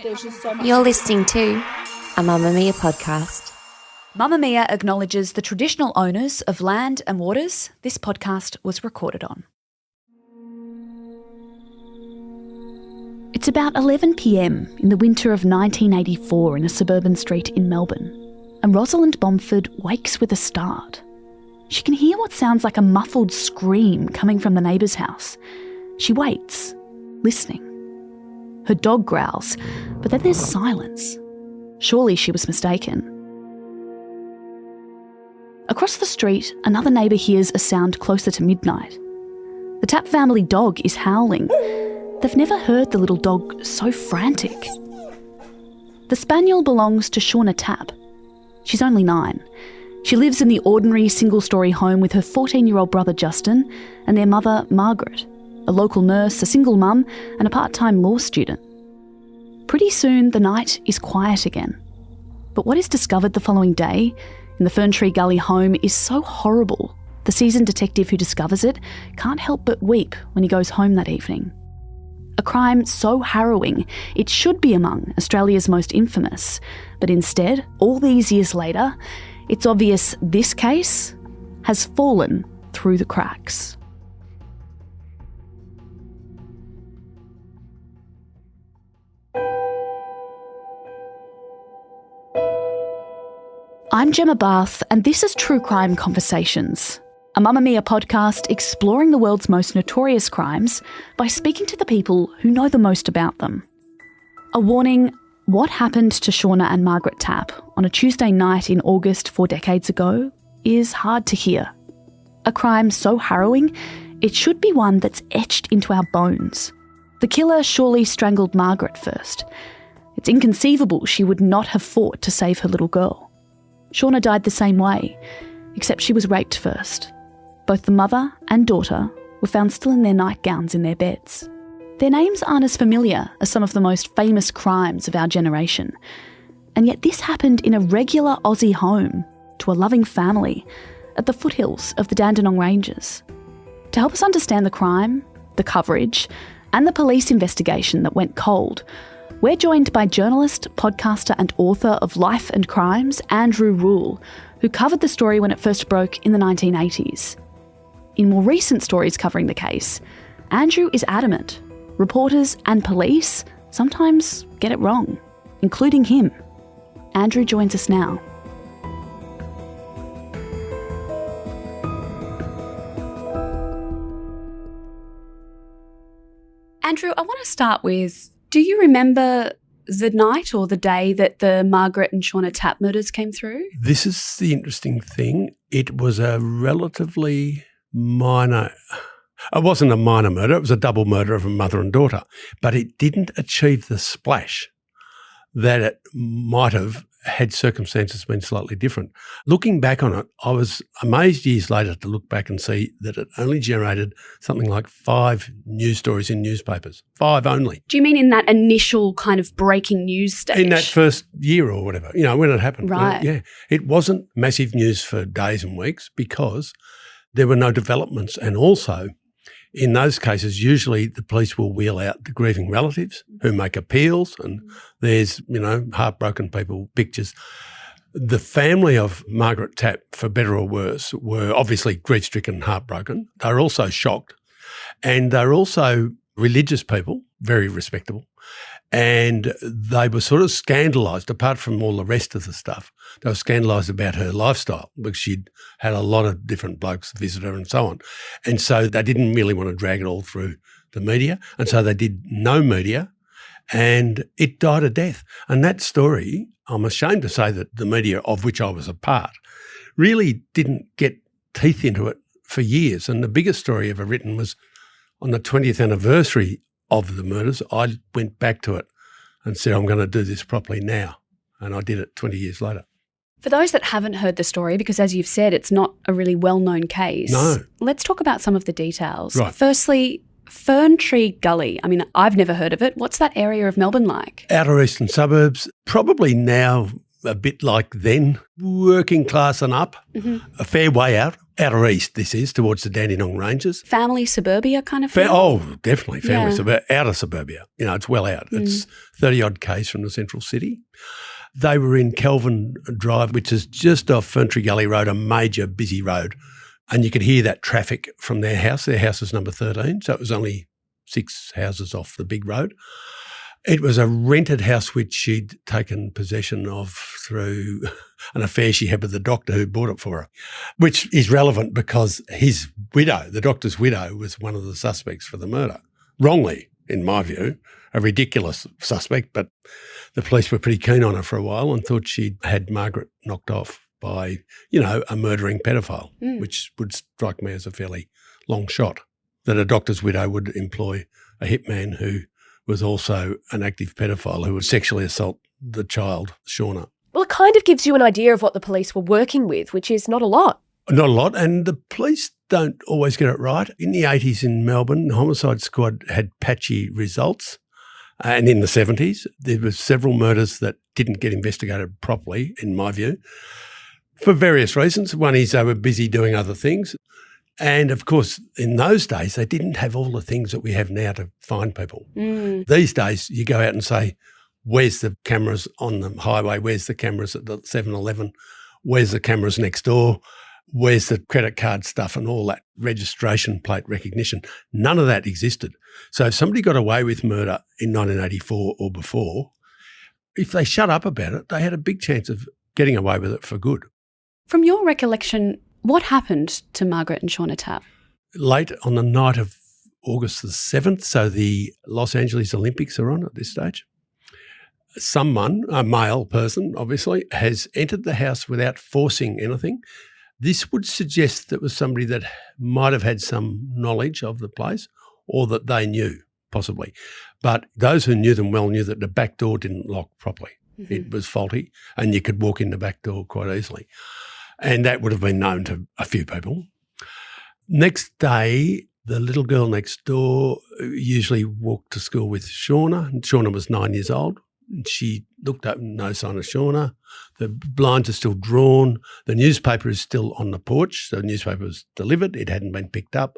There's just so much. You're listening to a Mamamia podcast. Mamamia acknowledges the traditional owners of land and waters this podcast was recorded on. It's about 11 p.m. in the winter of 1984 in a suburban street in Melbourne, and Rosalind Bomford wakes with a start. She can hear what sounds like a muffled scream coming from the neighbour's house. She waits, listening. Her dog growls, but then there's silence. Surely she was mistaken. Across the street, another neighbour hears a sound closer to midnight. The Tapp family dog is howling. They've never heard the little dog so frantic. The spaniel belongs to Seana Tapp. She's only 9. She lives in the ordinary single-storey home with her 14-year-old brother Justin and their mother Margaret, a local nurse, a single mum and a part-time law student. Pretty soon the night is quiet again. But what is discovered the following day in the Ferntree Gully home is so horrible, the seasoned detective who discovers it can't help but weep when he goes home that evening. A crime so harrowing it should be among Australia's most infamous, but instead, all these years later, it's obvious this case has fallen through the cracks. I'm Gemma Bath, and this is True Crime Conversations, a Mamamia podcast exploring the world's most notorious crimes by speaking to the people who know the most about them. A warning, what happened to Seana and Margaret Tapp on a Tuesday night in August 4 decades ago is hard to hear. A crime so harrowing, it should be one that's etched into our bones. The killer surely strangled Margaret first. It's inconceivable she would not have fought to save her little girl. Seana died the same way, except she was raped first. Both the mother and daughter were found still in their nightgowns in their beds. Their names aren't as familiar as some of the most famous crimes of our generation, and yet this happened in a regular Aussie home to a loving family at the foothills of the Dandenong Ranges. To help us understand the crime, the coverage, and the police investigation that went cold, we're joined by journalist, podcaster and author of Life and Crimes, Andrew Rule, who covered the story when it first broke in the 1980s. In more recent stories covering the case, Andrew is adamant. Reporters and police sometimes get it wrong, including him. Andrew joins us now. Andrew, I want to start with, do you remember the night or the day that the Margaret and Seana Tapp murders came through? This is the interesting thing. It was a relatively minor, it wasn't a minor murder, it was a double murder of a mother and daughter, but it didn't achieve the splash that it might have had circumstances been slightly different. Looking back on it, I was amazed years later to look back and see that it only generated something like 5 news stories in newspapers. 5 only. Do you mean in that initial kind of breaking news stage? In that first year or whatever, when it happened. Right. Yeah. It wasn't massive news for days and weeks because there were no developments, and also in those cases, usually the police will wheel out the grieving relatives who make appeals, and there's, heartbroken people, pictures. The family of Margaret Tapp, for better or worse, were obviously grief-stricken and heartbroken. They were also shocked, and they're also religious people, very respectable, and they were sort of scandalised, apart from all the rest of the stuff. They were scandalised about her lifestyle because she'd had a lot of different blokes visit her and so on. And so they didn't really want to drag it all through the media, and so they did no media, and it died a death. And that story, I'm ashamed to say that the media, of which I was a part, really didn't get teeth into it for years. And the biggest story ever written was on the 20th anniversary of the murders. I went back to it and said, I'm going to do this properly now. And I did it 20 years later. For those that haven't heard the story, because as you've said, it's not a really well-known case. No. Let's talk about some of the details. Right. Firstly, Ferntree Gully. I've never heard of it. What's that area of Melbourne like? Outer eastern suburbs, probably now a bit like then, working class and up, a fair way outer east this is, towards the Dandenong Ranges. Family suburbia kind of feel? Definitely family outer suburbia. It's well out. It's 30-odd k's from the central city. They were in Kelvin Drive, which is just off Ferntree Gully Road, a major busy road. And you could hear that traffic from their house. Their house was number 13, so it was only 6 houses off the big road. It was a rented house which she'd taken possession of through an affair she had with the doctor who bought it for her, which is relevant because his widow, the doctor's widow, was one of the suspects for the murder. Wrongly, in my view, a ridiculous suspect, but the police were pretty keen on her for a while and thought she'd had Margaret knocked off by, a murdering pedophile, which would strike me as a fairly long shot, that a doctor's widow would employ a hitman who was also an active pedophile who would sexually assault the child, Seana. Well, it kind of gives you an idea of what the police were working with, which is not a lot. Not a lot, and the police don't always get it right. In the 80s in Melbourne, the Homicide Squad had patchy results, and in the 70s there were several murders that didn't get investigated properly, in my view, for various reasons. One is they were busy doing other things. And, of course, in those days, they didn't have all the things that we have now to find people. These days, you go out and say, where's the cameras on the highway? Where's the cameras at the 7-Eleven? Where's the cameras next door? Where's the credit card stuff and all that registration plate recognition? None of that existed. So if somebody got away with murder in 1984 or before, if they shut up about it, they had a big chance of getting away with it for good. From your recollection, what happened to Margaret and Seana Tapp? Late on the night of August the 7th, so the Los Angeles Olympics are on at this stage, someone, a male person obviously, has entered the house without forcing anything. This would suggest that it was somebody that might have had some knowledge of the place or that they knew, possibly. But those who knew them well knew that the back door didn't lock properly. It was faulty and you could walk in the back door quite easily. And that would have been known to a few people. Next day, the little girl next door usually walked to school with Seana. And Seana was 9 years old. And she looked up, no sign of Seana. The blinds are still drawn. The newspaper is still on the porch. The newspaper was delivered. It hadn't been picked up.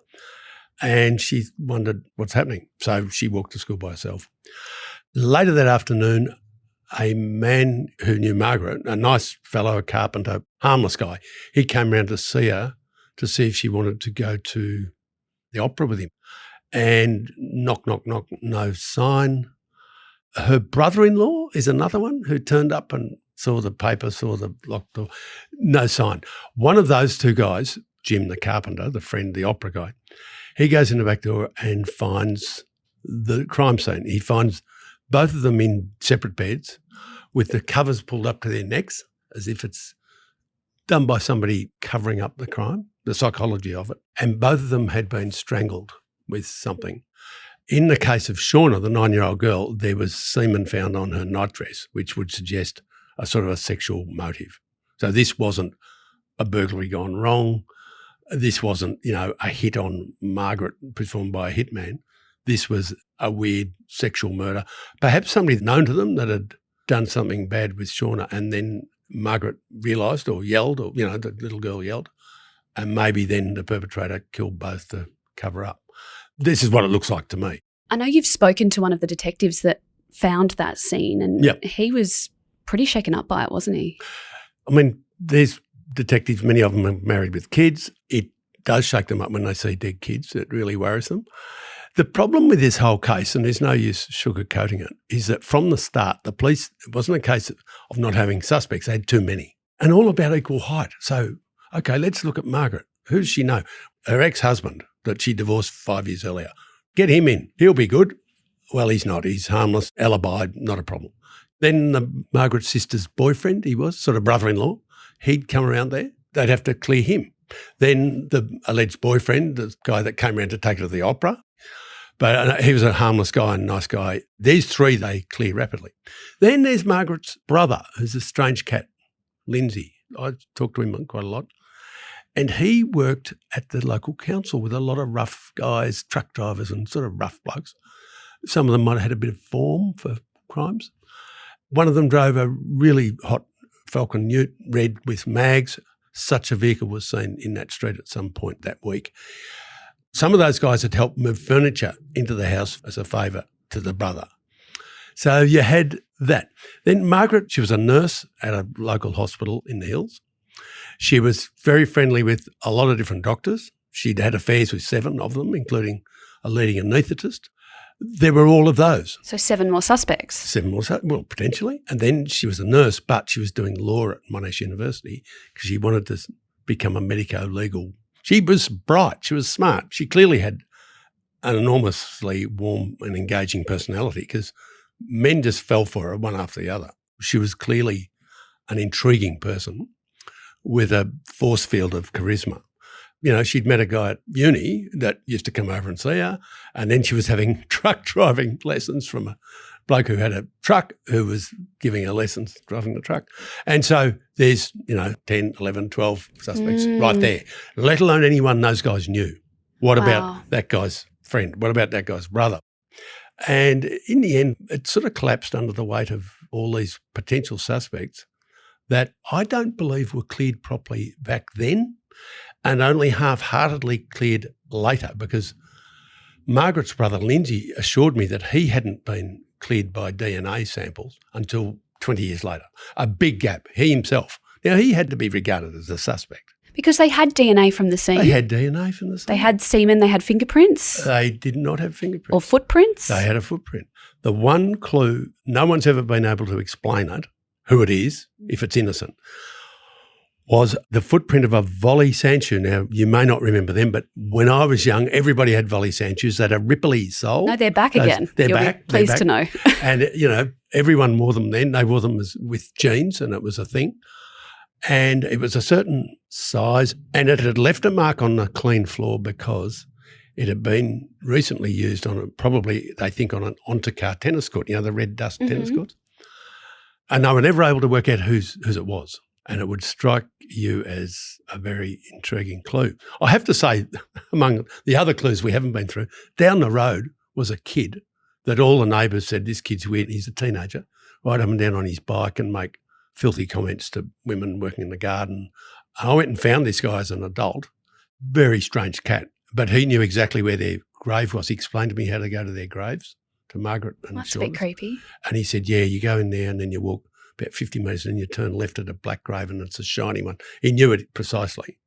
And she wondered what's happening. So she walked to school by herself. Later that afternoon, a man who knew Margaret, a nice fellow, a carpenter, harmless guy, he came round to see her to see if she wanted to go to the opera with him. And knock, knock, knock, no sign. Her brother-in-law is another one who turned up and saw the paper, saw the locked door, no sign. One of those two guys, Jim the carpenter, the friend, the opera guy, he goes in the back door and finds the crime scene. He finds both of them in separate beds with the covers pulled up to their necks as if it's done by somebody covering up the crime, the psychology of it. And both of them had been strangled with something. In the case of Seana, the 9-year-old girl, there was semen found on her nightdress, which would suggest a sort of a sexual motive. So this wasn't a burglary gone wrong. This wasn't, a hit on Margaret performed by a hitman. This was a weird sexual murder. Perhaps somebody known to them that had done something bad with Seana and then Margaret realised or yelled or, the little girl yelled, and maybe then the perpetrator killed both to cover up. This is what it looks like to me. I know you've spoken to one of the detectives that found that scene and he was pretty shaken up by it, wasn't he? I mean, there's detectives, many of them are married with kids. It does shake them up when they see dead kids. It really worries them. The problem with this whole case, and there's no use sugarcoating it, is that from the start, the police, it wasn't a case of not having suspects, they had too many, and all about equal height. So, okay, let's look at Margaret. Who does she know? Her ex-husband that she divorced 5 years earlier. Get him in. He'll be good. Well, he's not. He's harmless, alibi, not a problem. Then Margaret's sister's boyfriend, he was, sort of brother-in-law, he'd come around there. They'd have to clear him. Then the alleged boyfriend, the guy that came around to take her to the opera, but he was a harmless guy and nice guy. These three they clear rapidly. Then there's Margaret's brother, who's a strange cat, Lindsay. I talked to him quite a lot. And he worked at the local council with a lot of rough guys, truck drivers and sort of rough blokes. Some of them might have had a bit of form for crimes. One of them drove a really hot Falcon Ute, red with mags. Such a vehicle was seen in that street at some point that week. Some of those guys had helped move furniture into the house as a favour to the brother. So you had that. Then Margaret, she was a nurse at a local hospital in the hills. She was very friendly with a lot of different doctors. She'd had affairs with 7 of them, including a leading anaesthetist. There were all of those. So 7 more suspects. 7 more, well, potentially. And then she was a nurse, but she was doing law at Monash University because she wanted to become a medico-legal. She was bright. She was smart. She clearly had an enormously warm and engaging personality because men just fell for her one after the other. She was clearly an intriguing person with a force field of charisma. You know, she'd met a guy at uni that used to come over and see her, and then she was having truck driving lessons from a bloke who had a truck who was giving her lessons driving the truck. And so there's, 10, 11, 12 suspects right there, let alone anyone those guys knew. What about that guy's friend? What about that guy's brother? And in the end, it sort of collapsed under the weight of all these potential suspects that I don't believe were cleared properly back then and only half-heartedly cleared later, because Margaret's brother Lindsay assured me that he hadn't been cleared by DNA samples until 20 years later. A big gap, he himself. Now, he had to be regarded as a suspect. Because they had DNA from the scene. They had DNA from the scene. They had semen, they had fingerprints. They did not have fingerprints. Or footprints. They had a footprint. The one clue, no one's ever been able to explain it, who it is, if it's innocent, was the footprint of a volley sandshoe. Now, you may not remember them, but when I was young, everybody had volley sandshoes that are Ripley sole. No, they're back again. They're You'll back. Be pleased to know. And, everyone wore them then. They wore them with jeans, and it was a thing. And it was a certain size, and it had left a mark on the clean floor because it had been recently used on probably, they think, on an Ontacar tennis court, the red dust tennis courts. And they were never able to work out whose it was. And it would strike you as a very intriguing clue. I have to say, among the other clues we haven't been through, down the road was a kid that all the neighbours said, this kid's weird, he's a teenager, ride up and down on his bike and make filthy comments to women working in the garden. I went and found this guy as an adult, very strange cat, but he knew exactly where their grave was. He explained to me how to go to their graves, to Margaret and That's Seana. a bit creepy. And he said, yeah, you go in there and then you walk about 50 metres and you turn left at a black grave and it's a shiny one. He knew it precisely.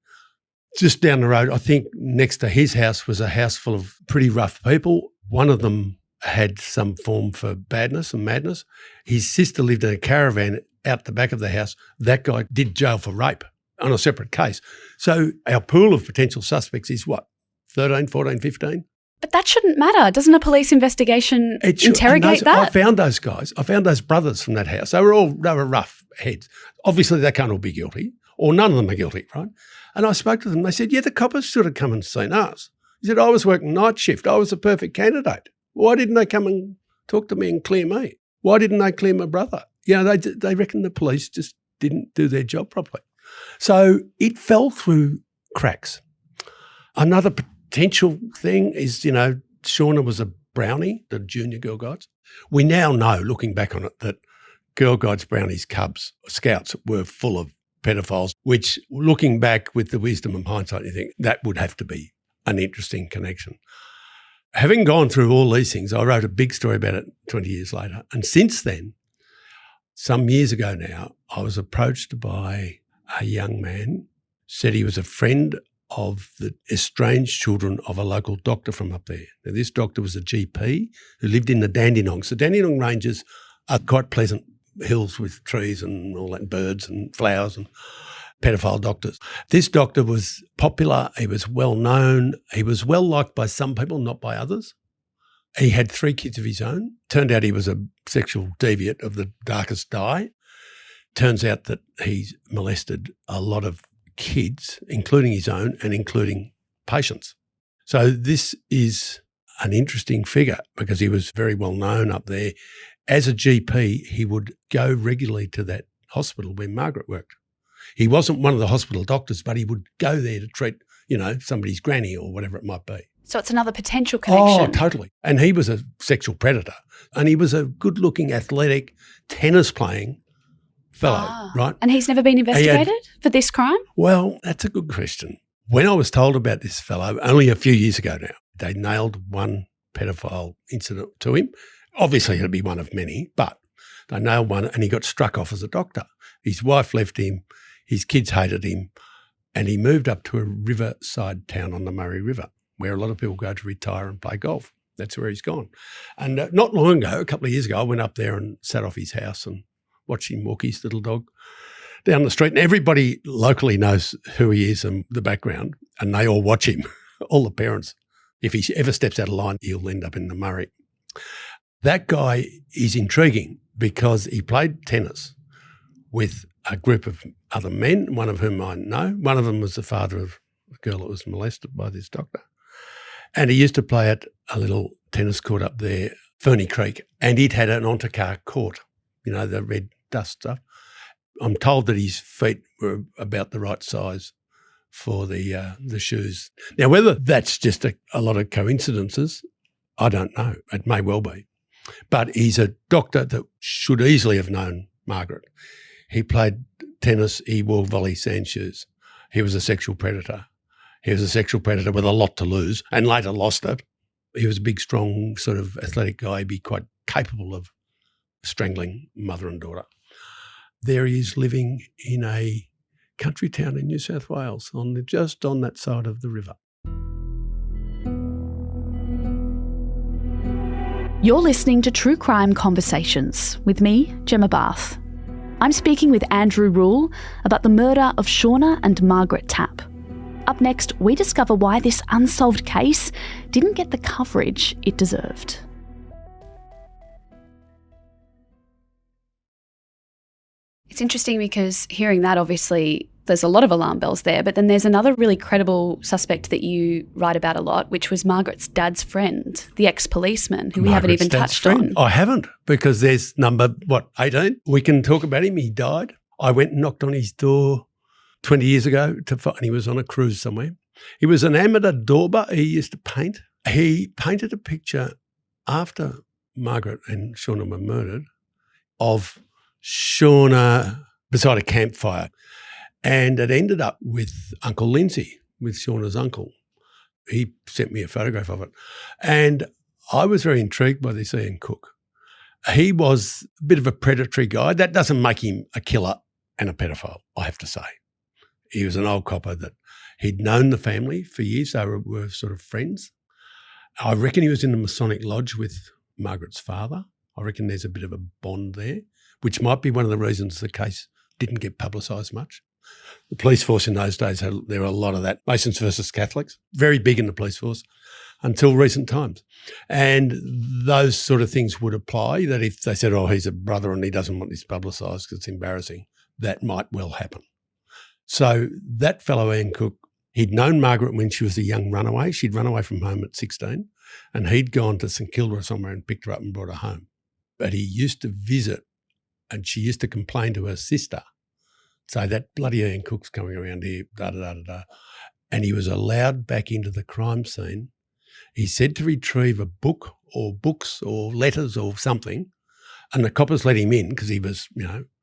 Just down the road, I think next to his house was a house full of pretty rough people. One of them had some form for badness and madness. His sister lived in a caravan out the back of the house. That guy did jail for rape on a separate case. So our pool of potential suspects is what, 13, 14, 15? But that shouldn't matter. Doesn't a police investigation interrogate that? I found those guys. I found those brothers from that house. They were rough heads. Obviously, they can't all be guilty, or none of them are guilty, right? And I spoke to them. They said, yeah, the coppers should have come and seen us. He said, I was working night shift. I was a perfect candidate. Why didn't they come and talk to me and clear me? Why didn't they clear my brother? They reckon the police just didn't do their job properly. So it fell through cracks. Another potential thing is, Seana was a brownie, the junior Girl Guides. We now know, looking back on it, that Girl Guides, brownies, cubs, scouts were full of pedophiles, which, looking back with the wisdom of hindsight, you think that would have to be an interesting connection. Having gone through all these things, I wrote a big story about it 20 years later. And since then, some years ago now, I was approached by a young man, said he was a friend of the estranged children of a local doctor from up there. Now, this doctor was a GP who lived in the Dandenongs. The Dandenong Ranges are quite pleasant hills with trees and all that, birds and flowers and pedophile doctors. This doctor was popular. He was well known. He was well liked by some people, not by others. He had 3 kids of his own. Turned out he was a sexual deviant of the darkest dye. Turns out that he's molested a lot of kids, including his own and including patients. So this is an interesting figure because he was very well known up there. As a GP, he would go regularly to that hospital where Margaret worked. He wasn't one of the hospital doctors, but he would go there to treat, somebody's granny or whatever it might be. So it's another potential connection. Oh, totally. And he was a sexual predator. And he was a good-looking, athletic, tennis-playing fellow, right? And he's never been investigated for this crime? Well, that's a good question. When I was told about this fellow only a few years ago now, they nailed one pedophile incident to him. Obviously, it'll be one of many, but they nailed one and he got struck off as a doctor. His wife left him, his kids hated him, and he moved up to a riverside town on the Murray River where a lot of people go to retire and play golf. That's where he's gone. And not long ago, a couple of years ago, I went up there and sat off his house and watched him walk his little dog down the street. And everybody locally knows who he is and the background, and they all watch him, all the parents. If he ever steps out of line, he'll end up in the Murray. That guy is intriguing because he played tennis with a group of other men, one of whom I know. One of them was the father of a girl that was molested by this doctor. And he used to play at a little tennis court up there, Ferny Creek, and he'd had an Ontacar court, you know, the red dust stuff. I'm told that his feet were about the right size for the shoes. Now, whether that's just a lot of coincidences, I don't know. It may well be. But he's a doctor that should easily have known Margaret. He played tennis, he wore volley sand shoes. He was a sexual predator. He was a sexual predator with a lot to lose and later lost it. He was a big, strong, sort of athletic guy. He'd be quite capable of strangling mother and daughter. There he is living in a country town in New South Wales, just on that side of the river. You're listening to True Crime Conversations with me, Gemma Barth. I'm speaking with Andrew Rule about the murder of Seana and Margaret Tapp. Up next, we discover why this unsolved case didn't get the coverage it deserved. It's interesting because hearing that, obviously, there's a lot of alarm bells there, but then there's another really credible suspect that you write about a lot, which was Margaret's dad's friend, the ex-policeman, who we haven't even touched on. I haven't, because there's number, 18? We can talk about him. He died. I went and knocked on his door 20 years ago and he was on a cruise somewhere. He was an amateur dauber. He used to paint. He painted a picture after Margaret and Seana were murdered of Seana beside a campfire. And it ended up with Uncle Lindsay, with Seana's uncle. He sent me a photograph of it. And I was very intrigued by this Ian Cook. He was a bit of a predatory guy. That doesn't make him a killer and a pedophile, I have to say. He was an old copper that he'd known the family for years. They were sort of friends. I reckon he was in the Masonic Lodge with Margaret's father. I reckon there's a bit of a bond there, which might be one of the reasons the case didn't get publicised much. The police force in those days, there were a lot of that. Masons versus Catholics, very big in the police force until recent times. And those sort of things would apply, that if they said, oh, he's a brother and he doesn't want this publicised because it's embarrassing, that might well happen. So that fellow, Ian Cook, he'd known Margaret when she was a young runaway. She'd run away from home at 16 and he'd gone to St Kilda or somewhere and picked her up and brought her home. But he used to visit and she used to complain to her sister, say, that bloody Ian Cook's coming around here, da-da-da-da-da. And he was allowed back into the crime scene. He said to retrieve a book or books or letters or something, and the coppers let him in because he was,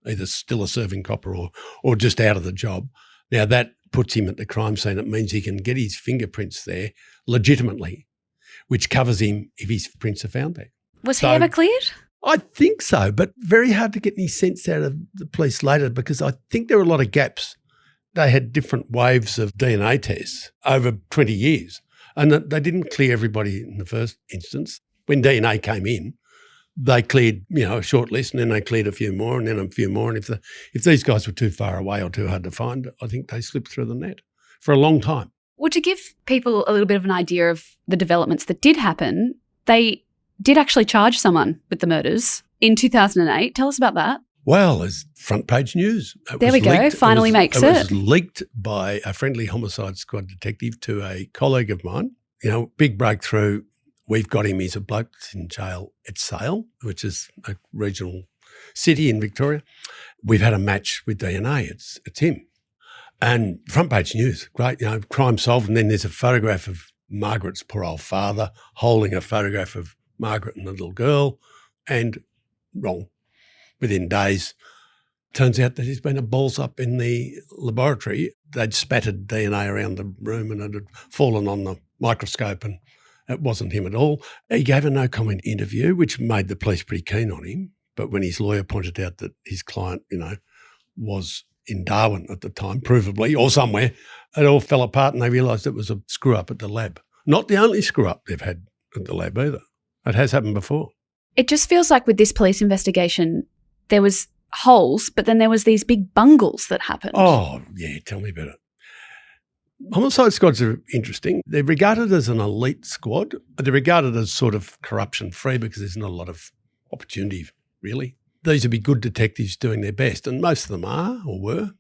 either still a serving copper or just out of the job. Now, that puts him at the crime scene. It means he can get his fingerprints there legitimately, which covers him if his prints are found there. Was he ever cleared? I think so, but very hard to get any sense out of the police later because I think there were a lot of gaps. They had different waves of DNA tests over 20 years and they didn't clear everybody in the first instance. When DNA came in, they cleared, a short list and then they cleared a few more and then a few more. And if these guys were too far away or too hard to find, I think they slipped through the net for a long time. Well, to give people a little bit of an idea of the developments that did happen, they did actually charge someone with the murders in 2008. Tell us about that. Well, it's front page news. There we go. Finally makes it. It was leaked by a friendly homicide squad detective to a colleague of mine. Big breakthrough. We've got him. He's a bloke that's in jail at Sale, which is a regional city in Victoria. We've had a match with DNA. It's him. And front page news, great, crime solved. And then there's a photograph of Margaret's poor old father holding a photograph of Margaret and the little girl, and wrong. Within days, Turns out that he's been a balls up in the laboratory. They'd spattered DNA around the room and it had fallen on the microscope and it wasn't him at all. He gave a no-comment interview, which made the police pretty keen on him. But when his lawyer pointed out that his client, was in Darwin at the time, provably, or somewhere, it all fell apart and they realised it was a screw-up at the lab. Not the only screw-up they've had at the lab either. It has happened before. It just feels like with this police investigation, there was holes, but then there was these big bungles that happened. Oh, yeah, tell me about it. Homicide squads are interesting. They're regarded as an elite squad. They're regarded as sort of corruption-free because there's not a lot of opportunity, really. These would be good detectives doing their best, and most of them are or were.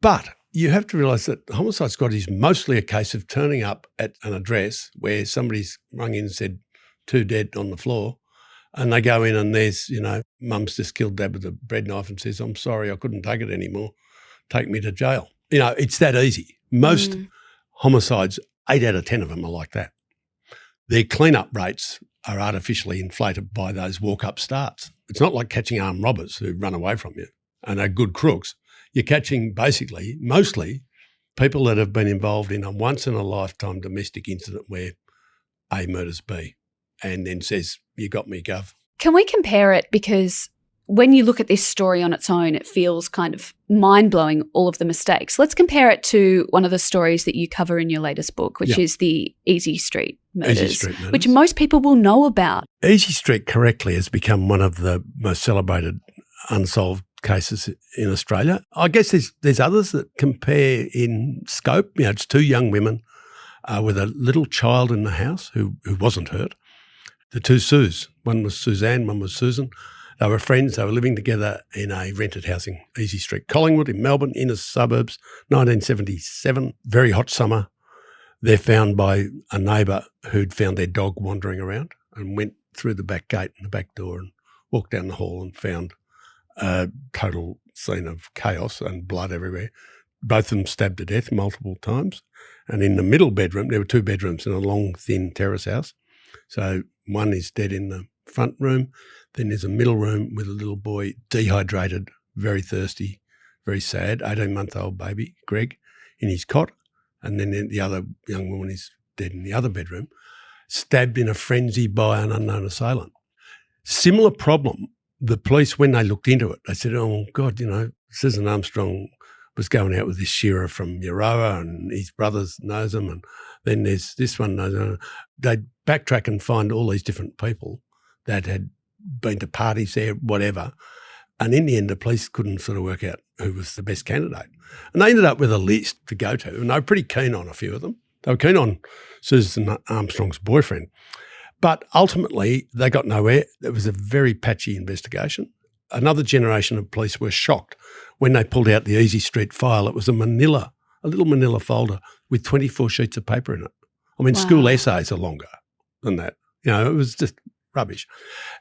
But you have to realise that the homicide squad is mostly a case of turning up at an address where somebody's rung in and said 2 dead on the floor, and they go in and there's, mum's just killed dad with a bread knife and says, I'm sorry, I couldn't take it anymore. Take me to jail. It's that easy. Most homicides, 8 out of 10 of them are like that. Their clean-up rates are artificially inflated by those walk-up starts. It's not like catching armed robbers who run away from you and are good crooks. You're catching basically, mostly, people that have been involved in a once-in-a-lifetime domestic incident where A murders B and then says, you got me, Gov. Can we compare it? Because when you look at this story on its own, it feels kind of mind-blowing, all of the mistakes. Let's compare it to one of the stories that you cover in your latest book, which is the Easy Street murders, which most people will know about. Easy Street correctly has become one of the most celebrated unsolved cases in Australia. I guess there's others that compare in scope. It's 2 young women with a little child in the house who wasn't hurt. The 2 Sues, one was Suzanne, one was Susan. They were friends. They were living together in a rented house in Easy Street, Collingwood in Melbourne, inner suburbs, 1977, very hot summer. They're found by a neighbour who'd found their dog wandering around and went through the back gate and the back door and walked down the hall and found a total scene of chaos and blood everywhere. Both of them stabbed to death multiple times. And in the middle bedroom, there were 2 bedrooms in a long, thin terrace house. So one is dead in the front room. Then there's a middle room with a little boy, dehydrated, very thirsty, very sad, 18-month-old baby, Greg, in his cot. And then the other young woman is dead in the other bedroom, stabbed in a frenzy by an unknown assailant. Similar problem. The police, when they looked into it, they said, oh, God, Susan Armstrong was going out with this shearer from Eora and his brothers knows him, and then there's this one knows him. They'd backtrack and find all these different people that had been to parties there, whatever. And in the end, the police couldn't sort of work out who was the best candidate. And they ended up with a list to go to, and they were pretty keen on a few of them. They were keen on Susan Armstrong's boyfriend. But ultimately, they got nowhere. It was a very patchy investigation. Another generation of police were shocked when they pulled out the Easy Street file. It was a little manila folder with 24 sheets of paper in it. I mean, School essays are longer than that. It was just rubbish.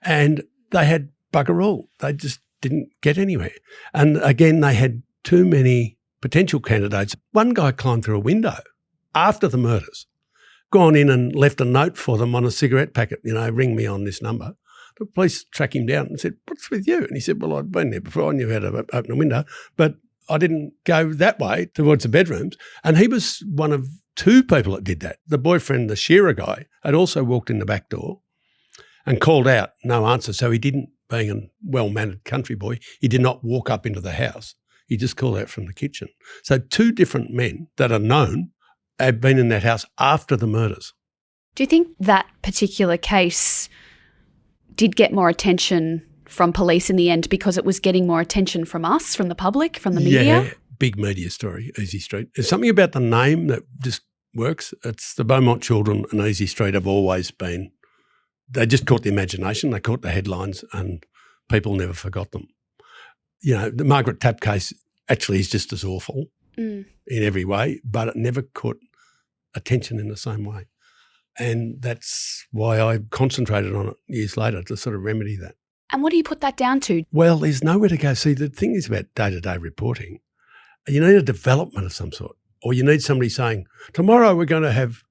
And they had bugger all. They just didn't get anywhere. And again, they had too many potential candidates. One guy climbed through a window after the murders, gone in and left a note for them on a cigarette packet, ring me on this number. The police tracked him down and said, what's with you? And he said, well, I'd been there before. I knew how to open a window, but I didn't go that way towards the bedrooms. And he was one of 2 people that did that. The boyfriend, the shearer guy, had also walked in the back door and called out, no answer. So he didn't, being a well-mannered country boy, he did not walk up into the house. He just called out from the kitchen. So 2 different men that are known had been in that house after the murders. Do you think that particular case did get more attention from police in the end because it was getting more attention from us, from the public, from the media? Yeah, big media story, Easy Street. There's something about the name that just works. It's the Beaumont children and Easy Street have always been, they just caught the imagination, they caught the headlines and people never forgot them. The Margaret Tapp case actually is just as awful in every way, but it never caught attention in the same way. And that's why I concentrated on it years later to sort of remedy that. And what do you put that down to? Well, there's nowhere to go. See, the thing is about day-to-day reporting, you need a development of some sort, or you need somebody saying, tomorrow we're going to have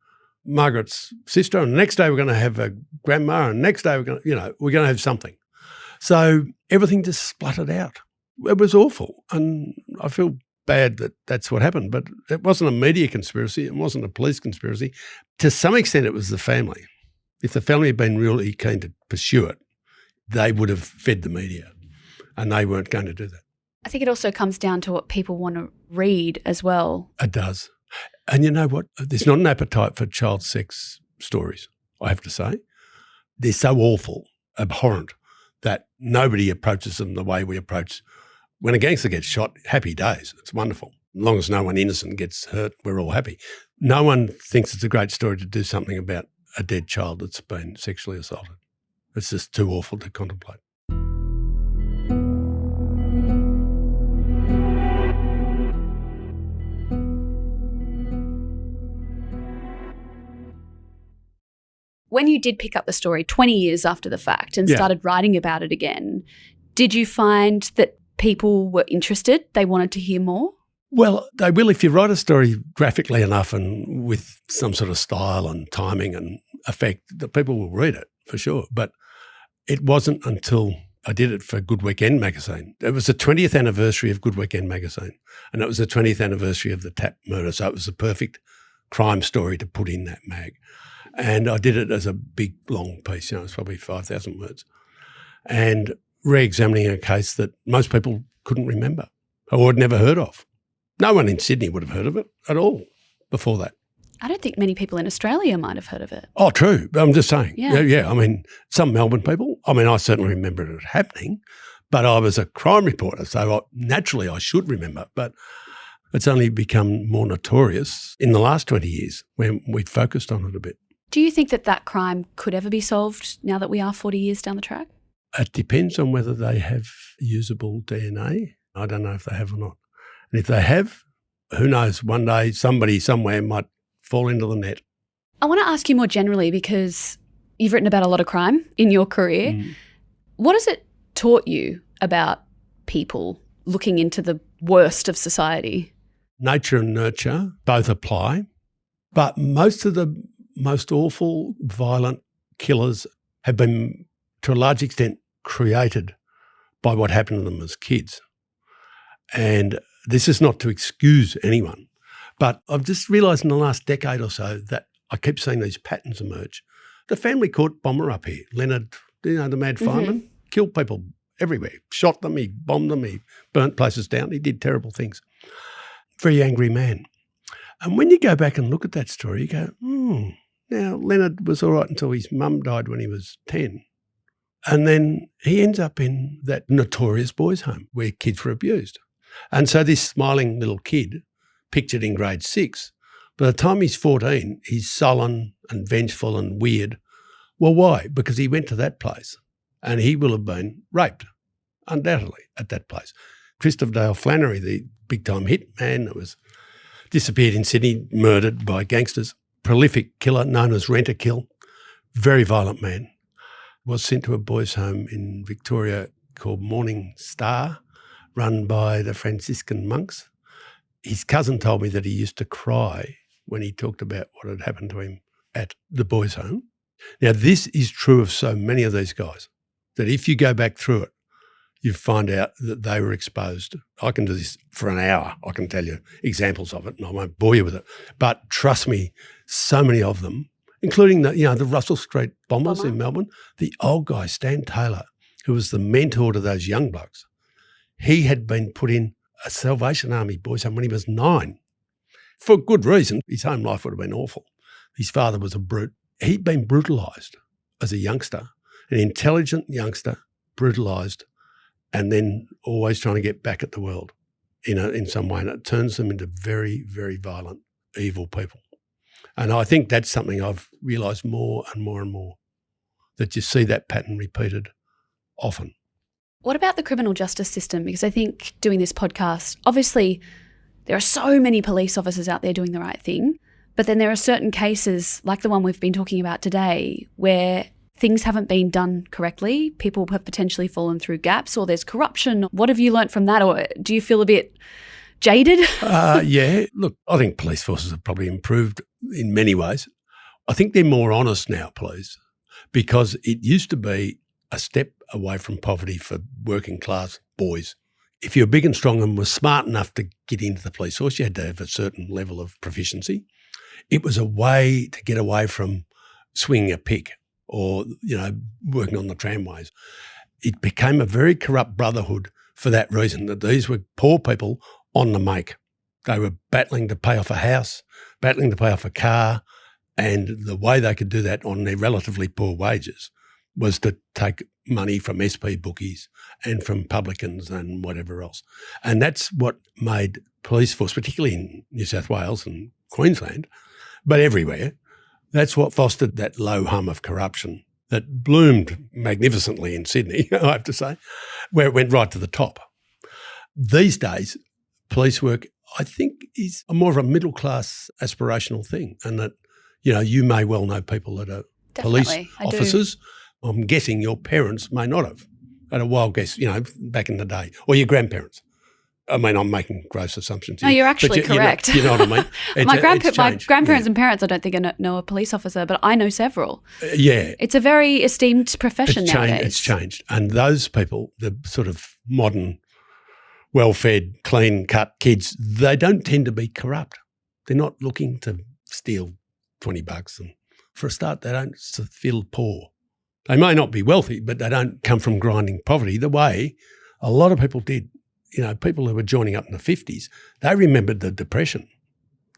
Margaret's sister and the next day we're going to have a grandma and next day we're going to have something. So everything just spluttered out. It was awful, and I feel bad that that's what happened, but it wasn't a media conspiracy. It wasn't a police conspiracy. To some extent, it was the family. If the family had been really keen to pursue it, they would have fed the media, and they weren't going to do that. I think it also comes down to what people want to read as well. It does. And you know what? There's not an appetite for child sex stories, I have to say. They're so awful, abhorrent, that nobody approaches them the way we approach. When a gangster gets shot, happy days. It's wonderful. As long as no one innocent gets hurt, we're all happy. No one thinks it's a great story to do something about a dead child that's been sexually assaulted. It's just too awful to contemplate. When you did pick up the story 20 years after the fact and started writing about it again, did you find that people were interested? They wanted to hear more? Well, they will if you write a story graphically enough and with some sort of style and timing and effect, the people will read it for sure. But it wasn't until I did it for Good Weekend magazine. It was the 20th anniversary of Good Weekend magazine, and it was the 20th anniversary of the Tapp murder, so it was the perfect crime story to put in that mag. And I did it as a big, long piece, it's probably 5,000 words, and re-examining a case that most people couldn't remember or had never heard of. No one in Sydney would have heard of it at all before that. I don't think many people in Australia might have heard of it. Oh, true. I'm just saying. Yeah. I mean, some Melbourne people, I certainly remember it happening, but I was a crime reporter, so naturally I should remember. But it's only become more notorious in the last 20 years when we've focused on it a bit. Do you think that crime could ever be solved now that we are 40 years down the track? It depends on whether they have usable DNA. I don't know if they have or not. And if they have, who knows, one day somebody somewhere might fall into the net. I want to ask you more generally, because you've written about a lot of crime in your career. What has it taught you about people looking into the worst of society? Nature and nurture both apply, but most of the most awful, violent killers have been, to a large extent, created by what happened to them as kids. And this is not to excuse anyone, but I've just realised in the last decade or so that I keep seeing these patterns emerge. The family court bomber up here, Leonard, the mad fireman, killed people everywhere, shot them, he bombed them, he burnt places down, he did terrible things. Very angry man. And when you go back and look at that story, you go, now Leonard was all right until his mum died when he was 10. And then he ends up in that notorious boys' home where kids were abused. And so this smiling little kid, pictured in grade 6, by the time he's 14, he's sullen and vengeful and weird. Well, why? Because he went to that place and he will have been raped, undoubtedly, at that place. Christopher Dale Flannery, the big-time hit man that was disappeared in Sydney, murdered by gangsters, prolific killer known as Rent-A-Kill, very violent man, was sent to a boys' home in Victoria called Morning Star, run by the Franciscan monks. His cousin told me that he used to cry when he talked about what had happened to him at the boys' home. Now, this is true of so many of these guys, that if you go back through it, you find out that they were exposed. I can do this for an hour. I can tell you examples of it, and I won't bore you with it. But trust me, so many of them, including the Russell Street bombers in Melbourne, the old guy, Stan Taylor, who was the mentor to those young blokes, he had been put in a Salvation Army boys' home when he was 9. For good reason. His home life would have been awful. His father was a brute. He'd been brutalised as a youngster, an intelligent youngster, brutalised, and then always trying to get back at the world in some way. And it turns them into very, very violent, evil people. And I think that's something I've realised more and more and more, that you see that pattern repeated often. What about the criminal justice system? Because I think doing this podcast, obviously there are so many police officers out there doing the right thing, but then there are certain cases like the one we've been talking about today where things haven't been done correctly. People have potentially fallen through gaps, or there's corruption. What have you learnt from that? Or do you feel a bit jaded? Yeah. Look, I think police forces have probably improved in many ways. I think they're more honest now, police, because it used to be a step away from poverty for working class boys if you were big and strong and were smart enough to get into the police force, you had to have a certain level of proficiency. It was a way to get away from swinging a pick or, working on the tramways. It became a very corrupt brotherhood for that reason, that these were poor people on the make. They were battling to pay off a house, battling to pay off a car, and the way they could do that on their relatively poor wages was to take money from SP bookies and from publicans and whatever else. And that's what made police force, particularly in New South Wales and Queensland, but everywhere, that's what fostered that low hum of corruption that bloomed magnificently in Sydney, I have to say, where it went right to the top. These days, police work, I think, is more of a middle-class aspirational thing, and that, you may well know people that are police officers. I'm guessing your parents may not have. At a wild guess, back in the day, or your grandparents. I mean, I'm making gross assumptions here. No, you're actually correct. You know what I mean? My grandparents and parents, I don't think I know a police officer, but I know several. Yeah. It's a very esteemed profession nowadays. It's changed. And those people, the sort of modern, well-fed, clean-cut kids, they don't tend to be corrupt. They're not looking to steal $20. And for a start, they don't feel poor. They may not be wealthy, but they don't come from grinding poverty the way a lot of people did. People who were joining up in the 50s, they remembered the Depression.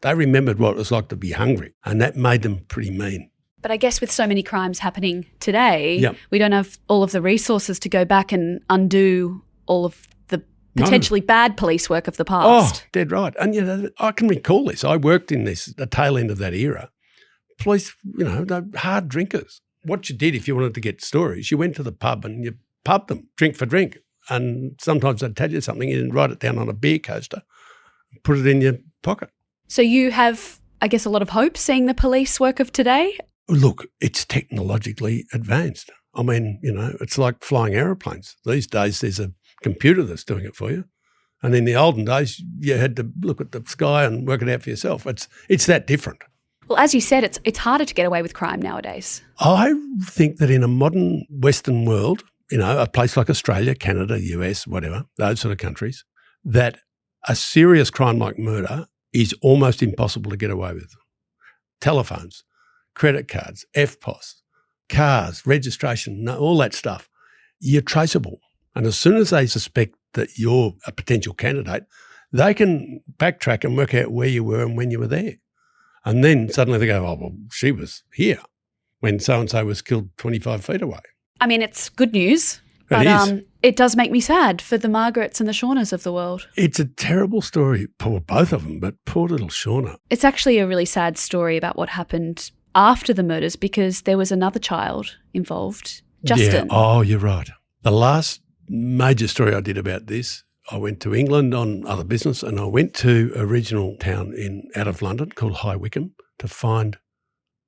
They remembered what it was like to be hungry, and that made them pretty mean. But I guess with so many crimes happening today, we don't have all of the resources to go back and undo all of the potentially bad police work of the past. Oh, dead right. And, I can recall this. I worked in the tail end of that era. Police, they're hard drinkers. What you did if you wanted to get stories, you went to the pub and you pubbed them, drink for drink. And sometimes they'd tell you something, you didn't write it down on a beer coaster, put it in your pocket. So you have, I guess, a lot of hope seeing the police work of today? Look, it's technologically advanced. I mean, it's like flying aeroplanes. These days there's a computer that's doing it for you. And in the olden days, you had to look at the sky and work it out for yourself. It's that different. Well, as you said, it's harder to get away with crime nowadays. I think that in a modern Western world, a place like Australia, Canada, US, whatever, those sort of countries, that a serious crime like murder is almost impossible to get away with. Telephones, credit cards, FPOS, cars, registration, all that stuff, you're traceable. And as soon as they suspect that you're a potential candidate, they can backtrack and work out where you were and when you were there. And then suddenly they go, oh, well, she was here when so-and-so was killed 25 feet away. I mean, it's good news, but it does make me sad for the Margarets and the Seanas of the world. It's a terrible story, poor both of them, but poor little Seana. It's actually a really sad story about what happened after the murders because there was another child involved, Justin. Yeah, oh, you're right. The last major story I did about this, I went to England on other business and I went to a regional town out of London called High Wycombe to find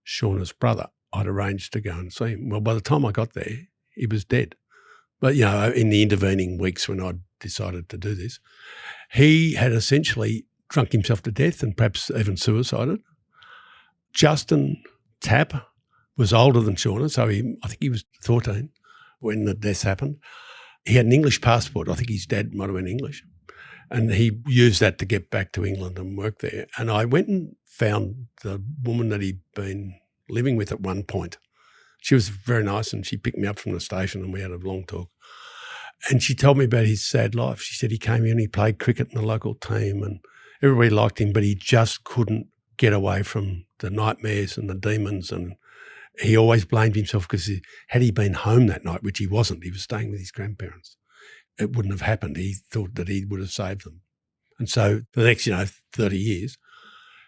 Seana's brother. I'd arranged to go and see him. Well, by the time I got there, he was dead. But, in the intervening weeks when I'd decided to do this, he had essentially drunk himself to death and perhaps even suicided. Justin Tapp was older than Seana, so I think he was 14 when the deaths happened. He had an English passport. I think his dad might have been English. And he used that to get back to England and work there. And I went and found the woman that he'd been living with at one point. She was very nice and she picked me up from the station and we had a long talk. And she told me about his sad life. She said he came here and he played cricket in the local team and everybody liked him, but he just couldn't get away from the nightmares and the demons, and he always blamed himself because had he been home that night, which he wasn't, he was staying with his grandparents, it wouldn't have happened. He thought that he would have saved them. And so for the next, 30 years,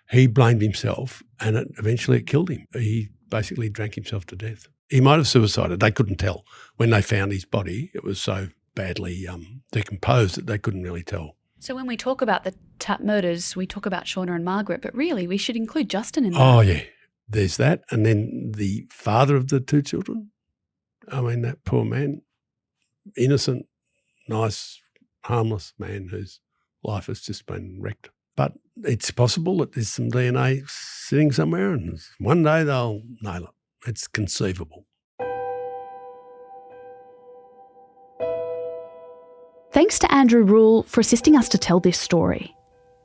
he blamed himself and eventually it killed him. He basically drank himself to death. He might have suicided. They couldn't tell. When they found his body, it was so badly decomposed that they couldn't really tell. So when we talk about the Tapp murders, we talk about Seana and Margaret, but really we should include Justin in that. Oh, yeah. There's that. And then the father of the two children. I mean, that poor man, innocent, nice, harmless man whose life has just been wrecked. But it's possible that there's some DNA sitting somewhere and one day they'll nail it. It's conceivable. Thanks to Andrew Rule for assisting us to tell this story.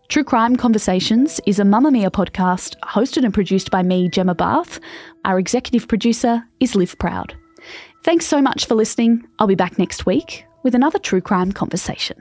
True Crime Conversations is a Mamamia podcast hosted and produced by me, Gemma Barth. Our executive producer is Liv Proud. Thanks so much for listening. I'll be back next week with another True Crime Conversation.